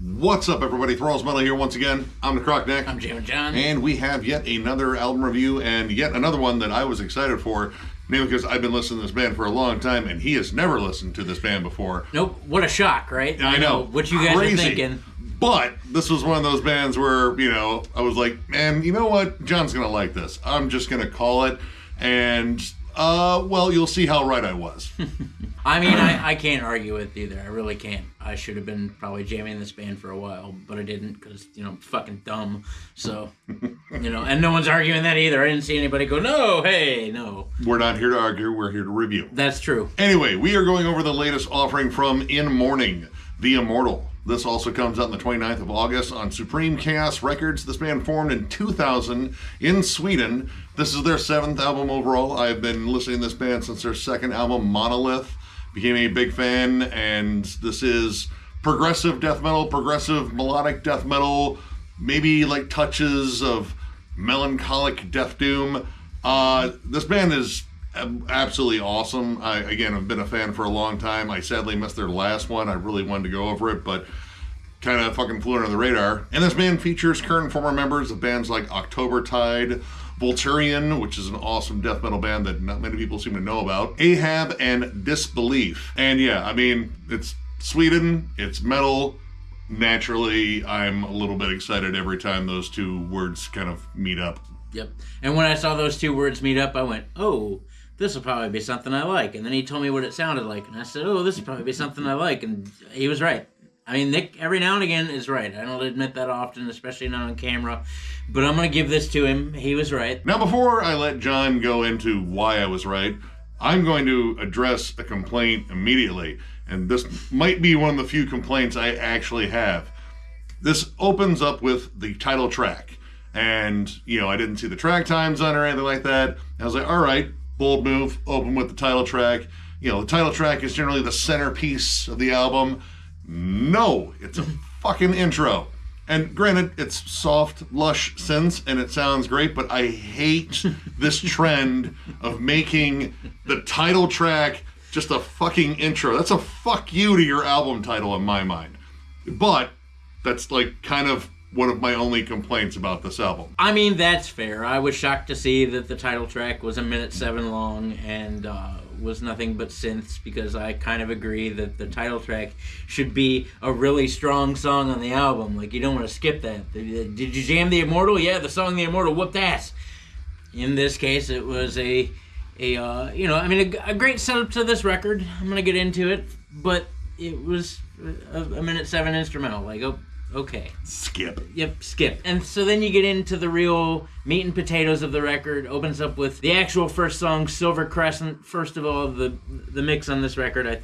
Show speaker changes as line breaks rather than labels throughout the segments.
What's up, everybody? Thralls Metal here once again. I'm Necrotic.
I'm Jammin John.
And we have yet another album review and yet another one that I was excited for, mainly because I've been listening to this band for a long time and he has never listened to this band before.
Nope. What a shock, right?
I know.
What you guys are thinking.
But this was one of those bands where, I was like, man, you know what? John's going to like this. I'm just going to call it. And, you'll see how right I was.
I mean, I can't argue with either. I really can't. I should have been probably jamming this band for a while, but I didn't because, fucking dumb. So, and no one's arguing that either. I didn't see anybody go, no, hey, no.
We're not here to argue. We're here to review.
That's true.
Anyway, we are going over the latest offering from In Mourning, the Immortal. This also comes out on the 29th of August on Supreme Chaos Records. This band formed in 2000 in Sweden. This is their 7th album overall. I've been listening to this band since their 2nd album, Monolith. Became a big fan, and this is progressive death metal, progressive melodic death metal, maybe like touches of melancholic death doom. This band is absolutely awesome. I, again, have been a fan for a long time. I sadly missed their last one. I really wanted to go over it, but kind of fucking flew under the radar. And this band features current and former members of bands like Octobertide, Volturian, which is an awesome death metal band that not many people seem to know about, Ahab, and Disbelief. And yeah, I mean, it's Sweden, it's metal. Naturally, I'm a little bit excited every time those two words kind of meet up.
Yep. And when I saw those two words meet up, I went, oh, this will probably be something I like. And then he told me what it sounded like. And I said, oh, this will probably be something I like. And he was right. I mean, Nick, every now and again, is right. I don't admit that often, especially not on camera. But I'm going to give this to him. He was right.
Now, before I let John go into why I was right, I'm going to address a complaint immediately. And this might be one of the few complaints I actually have. This opens up with the title track. And, I didn't see the track times on or anything like that. I was like, all right, bold move, open with the title track. The title track is generally the centerpiece of the album. No, it's a fucking intro. And granted, it's soft, lush synths, and it sounds great, but I hate this trend of making the title track just a fucking intro. That's a fuck you to your album title in my mind. But that's like kind of one of my only complaints about this album.
I mean, that's fair. I was shocked to see that the title track was 1:07 long and was nothing but synths, because I kind of agree that the title track should be a really strong song on the album. Like, you don't want to skip that. Did you jam the Immortal? Yeah, the song The Immortal whooped ass. In this case, it was a great setup to this record. I'm going to get into it, but it was a 1:07 instrumental. Like, okay.
Skip.
Yep, skip. And so then you get into the real meat and potatoes of the record. Opens up with the actual first song, Silver Crescent. First of all, the mix on this record, I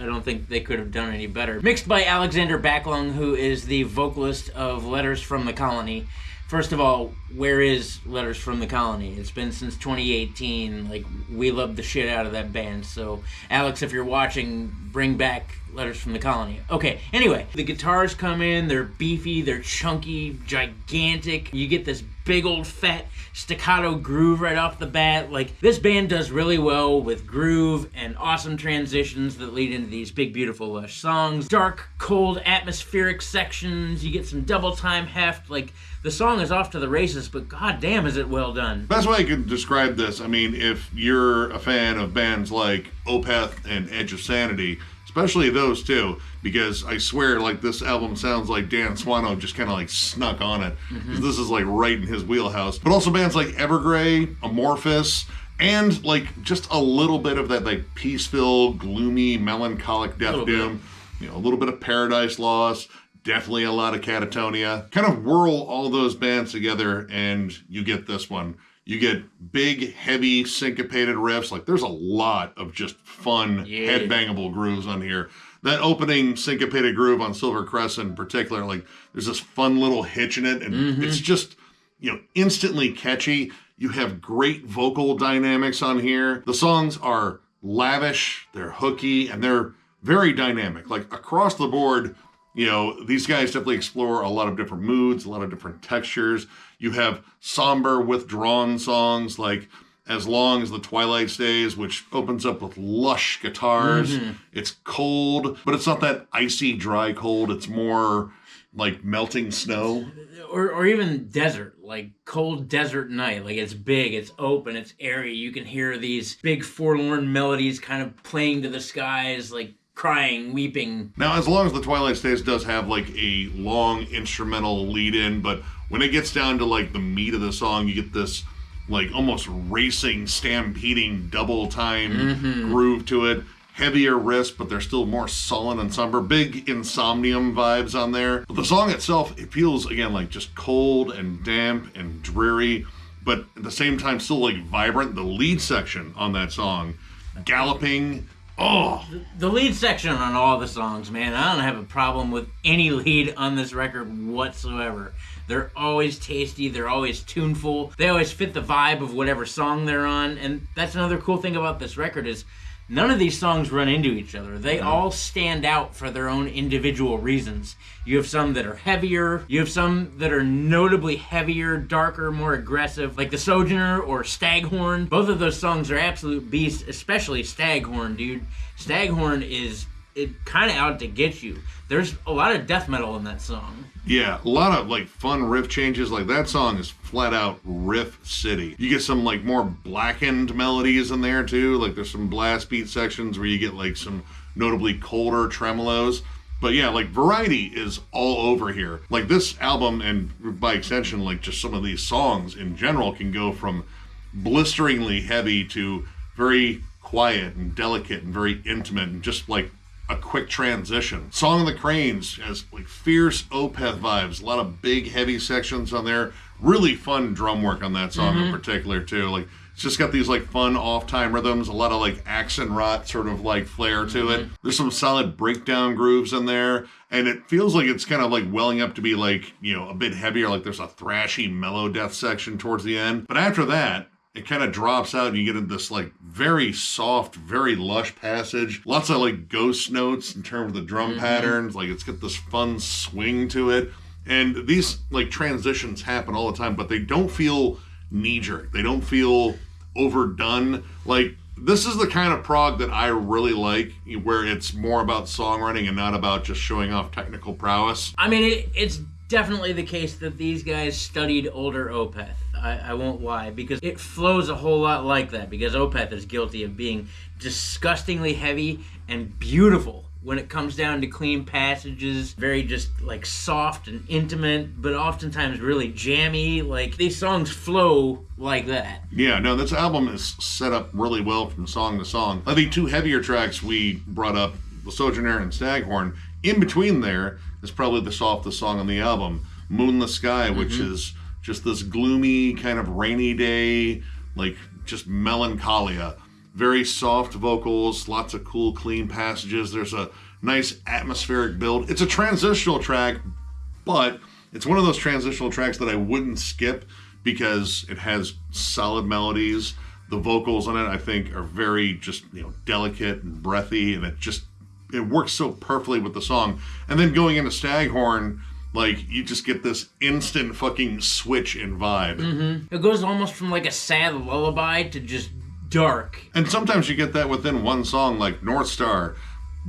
don't think they could have done any better. Mixed by Alexander Backlund, who is the vocalist of Letters from the Colony. First of all, where is Letters from the Colony? It's been since 2018. Like, we love the shit out of that band. So, Alex, if you're watching, bring back Letters from the Colony. Okay, anyway, the guitars come in, they're beefy, they're chunky, gigantic. You get this big old fat staccato groove right off the bat. Like, this band does really well with groove and awesome transitions that lead into these big, beautiful, lush songs. Dark, cold, atmospheric sections. You get some double time heft. Like, the song is off to the races, but goddamn is it well done.
Best way I could describe this, I mean, if you're a fan of bands like Opeth and Edge of Sanity, especially those two, because I swear, like, this album sounds like Dan Swano just kind of like snuck on it. Mm-hmm. This is like right in his wheelhouse. But also bands like Evergrey, Amorphous, and like just a little bit of that like peaceful, gloomy, melancholic death doom. A little bit of Paradise Lost. Definitely a lot of Catatonia. Kind of whirl all those bands together and you get this one. You get big, heavy, syncopated riffs. Like, there's a lot of just fun, headbangable grooves on here. That opening syncopated groove on Silver Crescent in particular, like, there's this fun little hitch in it. And it's just, instantly catchy. You have great vocal dynamics on here. The songs are lavish, they're hooky, and they're very dynamic. Like, across the board, these guys definitely explore a lot of different moods, a lot of different textures. You have somber, withdrawn songs like As Long as the Twilight Stays, which opens up with lush guitars. It's cold, but it's not that icy, dry cold. It's more like melting snow.
Or even desert, like cold desert night. Like it's big, it's open, it's airy. You can hear these big forlorn melodies kind of playing to the skies, like crying, weeping.
Now, As Long as the Twilight Stays does have like a long instrumental lead in, but when it gets down to like the meat of the song, you get this like almost racing, stampeding, double time groove to it. Heavier riffs, but they're still more sullen and somber. Big Insomnium vibes on there. But the song itself, it feels, again, like just cold and damp and dreary, but at the same time still like vibrant. The lead section on that song, galloping,
The lead section on all the songs, man, I don't have a problem with any lead on this record whatsoever. They're always tasty, they're always tuneful, they always fit the vibe of whatever song they're on, and that's another cool thing about this record is none of these songs run into each other. They all stand out for their own individual reasons. You have some that are heavier. You have some that are notably heavier, darker, more aggressive, like The Sojourner or Staghorn. Both of those songs are absolute beasts, especially Staghorn, dude. Staghorn is kind of out to get you. There's a lot of death metal in that song.
Yeah, a lot of like fun riff changes. Like that song is flat out riff city. You get some like more blackened melodies in there too. Like there's some blast beat sections where you get like some notably colder tremolos. But yeah, like variety is all over here. Like this album, and by extension, like just some of these songs in general, can go from blisteringly heavy to very quiet and delicate and very intimate and just like a quick transition. Song of the Cranes has like fierce opeth vibes, a lot of big heavy sections on there. Really fun drum work on that song in particular too. Like it's just got these like fun off-time rhythms, a lot of like Axelrod sort of like flair to it. There's some solid breakdown grooves in there, and it feels like it's kind of like welling up to be like, you know, a bit heavier. Like there's a thrashy melodeath section towards the end, but after that it kind of drops out and you get into this like very soft, very lush passage. Lots of like ghost notes in terms of the drum patterns. Like it's got this fun swing to it. And these like transitions happen all the time, but they don't feel knee-jerk. They don't feel overdone. Like this is the kind of prog that I really like, where it's more about songwriting and not about just showing off technical prowess.
I mean, it's definitely the case that these guys studied older Opeth. I won't lie, because it flows a whole lot like that, because Opeth is guilty of being disgustingly heavy and beautiful when it comes down to clean passages, very just like soft and intimate, but oftentimes really jammy. Like these songs flow like that.
Yeah, no, this album is set up really well from song to song. I think two heavier tracks we brought up, The Sojourner and Staghorn. In between there is probably the softest song on the album, Moonless Sky, which is just this gloomy kind of rainy day, like just melancholia. Very soft vocals, lots of cool, clean passages. There's a nice atmospheric build. It's a transitional track, but it's one of those transitional tracks that I wouldn't skip because it has solid melodies. The vocals on it, I think, are very just, you know, delicate and breathy, and it works so perfectly with the song. And then going into Staghorn, like, you just get this instant fucking switch in vibe.
It goes almost from like a sad lullaby to just dark.
And sometimes you get that within one song, like North Star.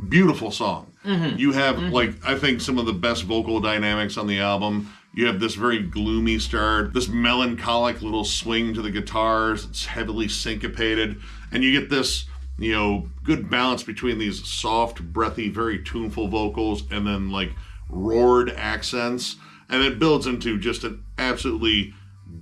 Beautiful song. You have, like, I think some of the best vocal dynamics on the album. You have this very gloomy start, this melancholic little swing to the guitars. It's heavily syncopated. And you get this, you know, good balance between these soft, breathy, very tuneful vocals and then, like, roared accents. And it builds into just an absolutely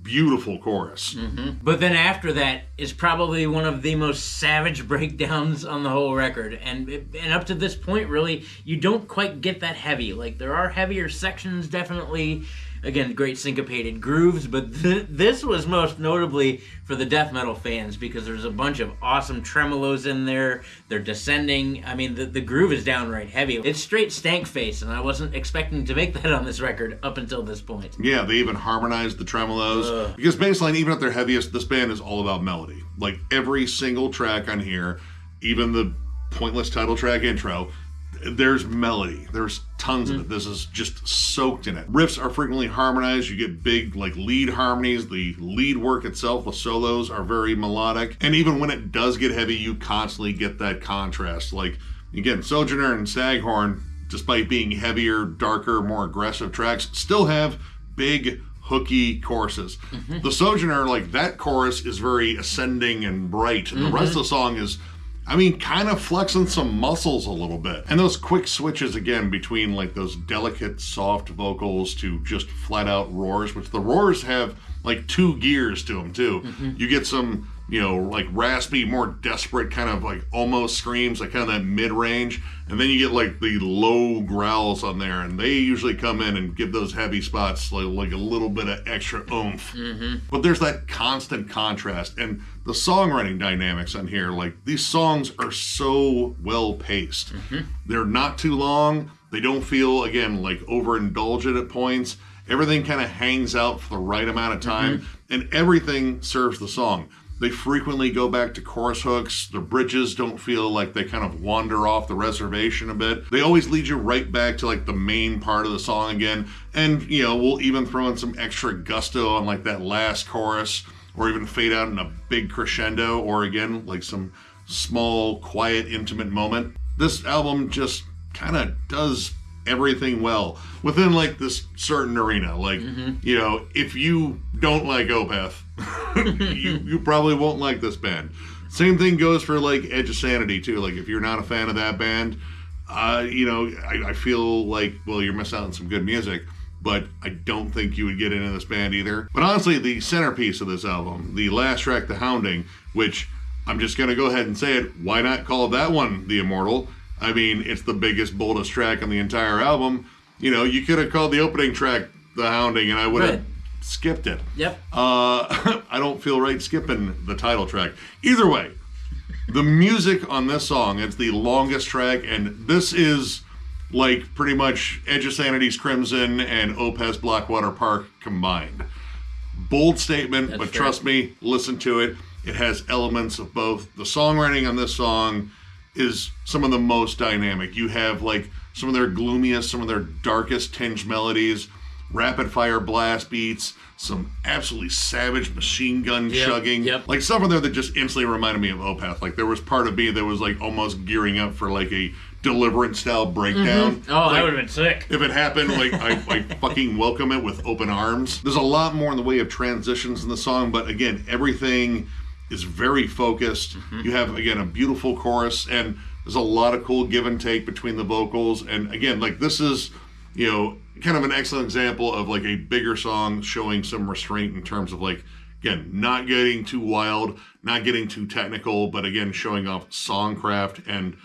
beautiful chorus.
But then after that is probably one of the most savage breakdowns on the whole record, and up to this point, really, you don't quite get that heavy. Like, there are heavier sections, definitely. Again, great syncopated grooves, but this was most notably for the death metal fans because there's a bunch of awesome tremolos in there. They're descending. I mean, the groove is downright heavy. It's straight stank face, and I wasn't expecting to make that on this record up until this point.
Yeah, they even harmonized the tremolos. Because baseline, even at their heaviest, this band is all about melody. Like, every single track on here, even the pointless title track intro, There's melody. There's tons of it. This is just soaked in it. Riffs are frequently harmonized. You get big like lead harmonies. The lead work itself, the solos are very melodic. And even when it does get heavy, you constantly get that contrast. Like, again, Sojourner and Staghorn, despite being heavier, darker, more aggressive tracks, still have big hooky choruses. The Sojourner, like that chorus is very ascending and bright. And the rest of the song is, I mean, kind of flexing some muscles a little bit. And those quick switches, again, between like those delicate, soft vocals to just flat out roars, which the roars have like 2 gears to them too. You get some, you know, like raspy, more desperate kind of like almost screams, like kind of that mid-range. And then you get like the low growls on there, and they usually come in and give those heavy spots like a little bit of extra oomph. But there's that constant contrast. And the songwriting dynamics on here, like these songs are so well paced. They're not too long. They don't feel, again, like overindulgent at points. Everything kind of hangs out for the right amount of time, and everything serves the song. They frequently go back to chorus hooks. The bridges don't feel like they kind of wander off the reservation a bit. They always lead you right back to like the main part of the song again. And, you know, we'll even throw in some extra gusto on like that last chorus, or even fade out in a big crescendo, or again, like some small, quiet, intimate moment. This album just kind of does everything well within like this certain arena. Like, you know, if you don't like Opeth, you probably won't like this band. Same thing goes for like Edge of Sanity too. Like if you're not a fan of that band, you know, I feel like, well, you're missing out on some good music, but I don't think you would get into this band either. But honestly, the centerpiece of this album, the last track, The Hounding, which I'm just going to go ahead and say it, why not call that one The Immortal? I mean, it's the biggest, boldest track on the entire album. You know, you could have called the opening track The Hounding, and I would have skipped it. I don't feel right skipping the title track. Either way, the music on this song, it's the longest track, and this is like pretty much Edge of Sanity's Crimson and Opeth's Blackwater Park combined. Bold statement, but trust me, listen to it. It has elements of both. The songwriting on this song is some of the most dynamic. You have like some of their gloomiest, some of their darkest tinged melodies, rapid fire blast beats, some absolutely savage machine gun chugging. Like stuff in there that just instantly reminded me of Opeth. Like there was part of me that was like almost gearing up for like a Deliverance style breakdown.
Oh,
like,
that would have been sick.
If it happened, like I fucking welcome it with open arms. There's a lot more in the way of transitions in the song, but again, everything is very focused. You have, again, a beautiful chorus, and there's a lot of cool give and take between the vocals. And again, like this is, you know, kind of an excellent example of like a bigger song showing some restraint in terms of like, again, not getting too wild, not getting too technical, but again, showing off songcraft and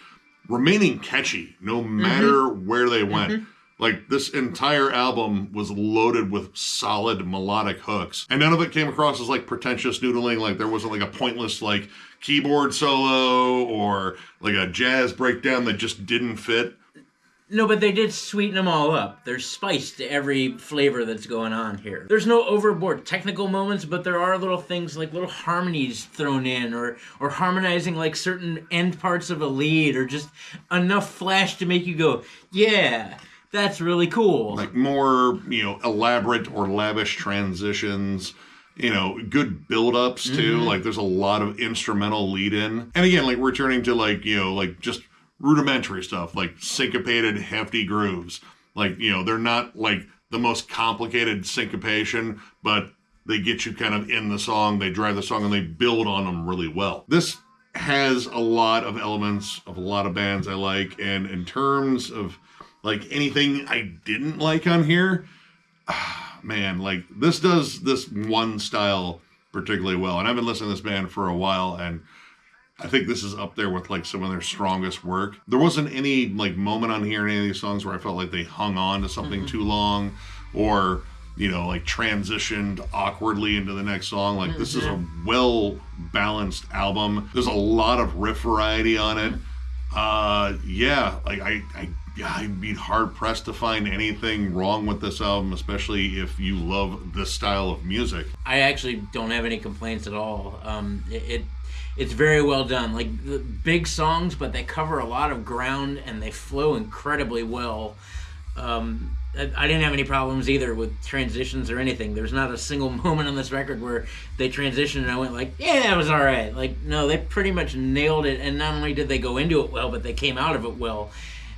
remaining catchy no matter where they went. Like this entire album was loaded with solid melodic hooks, and none of it came across as like pretentious noodling. Like there wasn't like a pointless like keyboard solo or like a jazz breakdown that just didn't fit.
No, but they did sweeten them all up. There's spice to every flavor that's going on here. There's no overboard technical moments, but there are little things like little harmonies thrown in, or harmonizing like certain end parts of a lead, or just enough flash to make you go, yeah, that's really cool.
Like more, you know, elaborate or lavish transitions, you know, good build-ups too. Like there's a lot of instrumental lead-in. And again, like returning to like, you know, like just rudimentary stuff, like syncopated, hefty grooves. Like, you know, they're not like the most complicated syncopation, but they get you kind of in the song, they drive the song, and they build on them really well. This has a lot of elements of a lot of bands I like, and in terms of like anything I didn't like on here, man, like this does this one style particularly well. And I've been listening to this band for a while, and I think this is up there with like some of their strongest work. There wasn't any like moment on here in any of these songs where I felt like they hung on to something too long, or, you know, like transitioned awkwardly into the next song. Like this is a well-balanced album. There's a lot of riff variety on it. Yeah, like I'd be hard-pressed to find anything wrong with this album, especially if you love this style of music.
I actually don't have any complaints at all. It's very well done. Like, the big songs, but they cover a lot of ground and they flow incredibly well. I didn't have any problems either with transitions or anything. There's not a single moment on this record where they transitioned and I went like, yeah, that was all right. Like, no, they pretty much nailed it. And not only did they go into it well, but they came out of it well.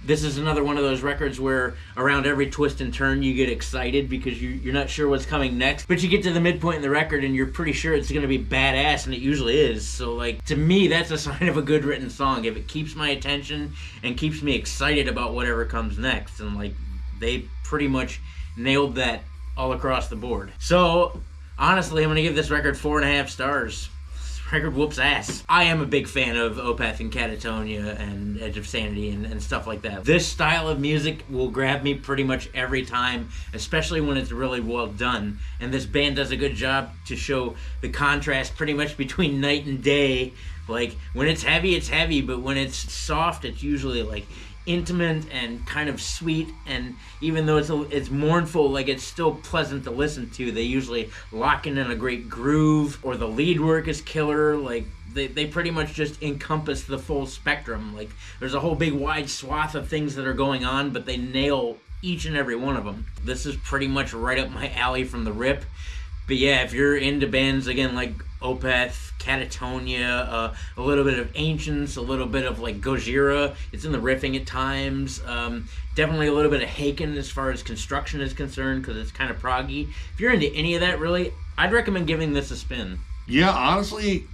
This is another one of those records where around every twist and turn you get excited because you're not sure what's coming next. But you get to the midpoint in the record and you're pretty sure it's going to be badass, and it usually is. So, like, to me, that's a sign of a good written song. If it keeps my attention and keeps me excited about whatever comes next. And, like, they pretty much nailed that all across the board. So, honestly, I'm going to give this record 4.5 stars. Record whoops ass. I am a big fan of Opeth and Catatonia and Edge of Sanity and stuff like that. This style of music will grab me pretty much every time, especially when it's really well done. And this band does a good job to show the contrast pretty much between night and day. Like, when it's heavy, but when it's soft, it's usually like intimate and kind of sweet, and even though it's mournful, like, it's still pleasant to listen to. They usually lock in a great groove, or the lead work is killer. Like, they pretty much just encompass the full spectrum. Like, there's a whole big wide swath of things that are going on, but they nail each and every one of them. This is pretty much right up my alley from the rip. But yeah, if you're into bands, again, like Opeth, Catatonia, a little bit of Ancients, a little bit of, like, Gojira, it's in the riffing at times, definitely a little bit of Haken as far as construction is concerned, because it's kind of proggy. If you're into any of that, really, I'd recommend giving this a spin.
Yeah, honestly,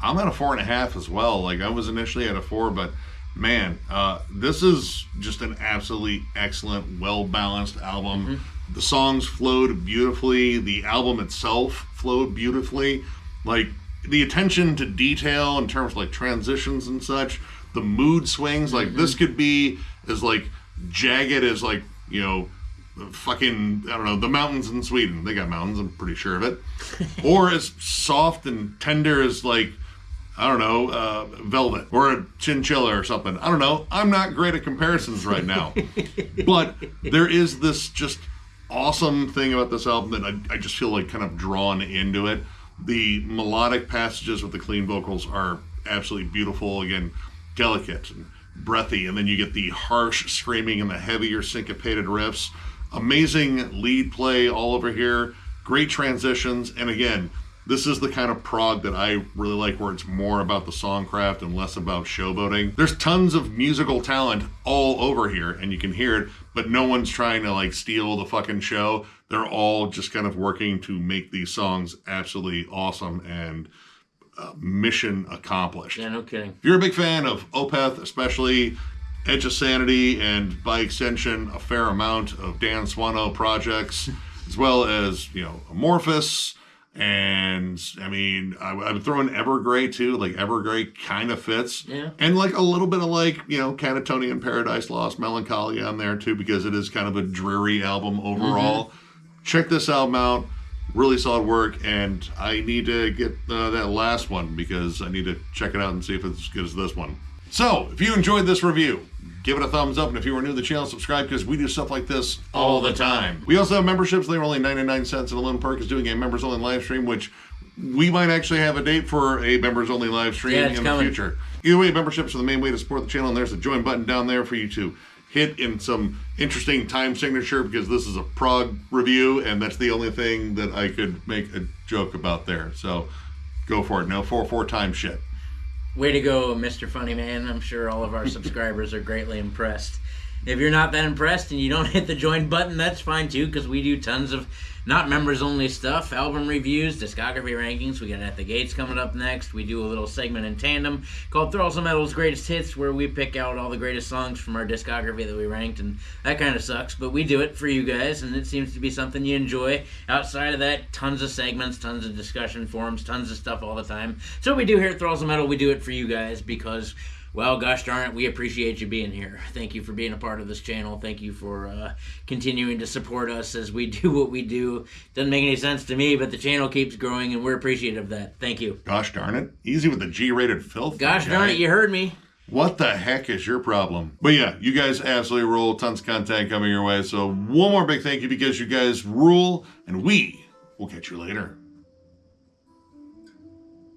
I'm at a 4.5 as well. Like, I was initially at a 4, but man, this is just an absolutely excellent, well-balanced album. Mm-hmm. The songs flowed beautifully. The album itself flowed beautifully. Like, the attention to detail in terms of, like, transitions and such, the mood swings, like, this could be as, like, jagged as, like, you know, fucking, I don't know, the mountains in Sweden. They got mountains, I'm pretty sure of it. Or as soft and tender as, like, I don't know, velvet or a chinchilla or something. I don't know. I'm not great at comparisons right now. But there is this just awesome thing about this album that I just feel like kind of drawn into it. The melodic passages with the clean vocals are absolutely beautiful. Again, delicate and breathy. And then you get the harsh screaming and the heavier syncopated riffs. Amazing lead play all over here. Great transitions. And again, this is the kind of prog that I really like, where it's more about the songcraft and less about showboating. There's tons of musical talent all over here, and you can hear it, but no one's trying to, like, steal the fucking show. They're all just kind of working to make these songs absolutely awesome and mission accomplished.
Yeah, no kidding.
If you're a big fan of Opeth, especially Edge of Sanity, and by extension, a fair amount of Dan Swano projects, as well as, you know, Amorphous, and I mean, I'm throwing Evergrey too. Like, Evergrey kind of fits.
Yeah.
And, like, a little bit of, like, you know, Catatonia and Paradise Lost, Melancholy on there too, because it is kind of a dreary album overall. Mm-hmm. Check this album out. Really solid work. And I need to get that last one, because I need to check it out and see if it's as good as this one. So, if you enjoyed this review, give it a thumbs up, and if you are new to the channel, subscribe, because we do stuff like this all the time. We also have memberships. They're only 99 cents, and Lone Perk is doing a members-only live stream, which we might actually have a date for a members-only live stream in the future. Either way, memberships are the main way to support the channel, and there's a join button down there for you to hit in some interesting time signature, because this is a prog review, and that's the only thing that I could make a joke about there. So go for it. No 4/4 time shit.
Way to go, Mr. Funny Man. I'm sure all of our subscribers are greatly impressed. If you're not that impressed and you don't hit the join button, that's fine too, because we do tons of not members only stuff, album reviews, discography rankings. We got At the Gates coming up next. We do a little segment in tandem called Thralls and Metal's Greatest Hits, where we pick out all the greatest songs from our discography that we ranked, and that kind of sucks, but we do it for you guys, and it seems to be something you enjoy. Outside of that, tons of segments, tons of discussion forums, tons of stuff all the time. So what we do here at Thralls and Metal, we do it for you guys because, well, gosh darn it, we appreciate you being here. Thank you for being a part of this channel. Thank you for continuing to support us as we do what we do. Doesn't make any sense to me, but the channel keeps growing, and we're appreciative of that. Thank you.
Gosh darn it. Easy with the G-rated filth.
Gosh darn it, you heard me.
What the heck is your problem? But yeah, you guys absolutely rule. Tons of content coming your way. So one more big thank you, because you guys rule, and we will catch you later.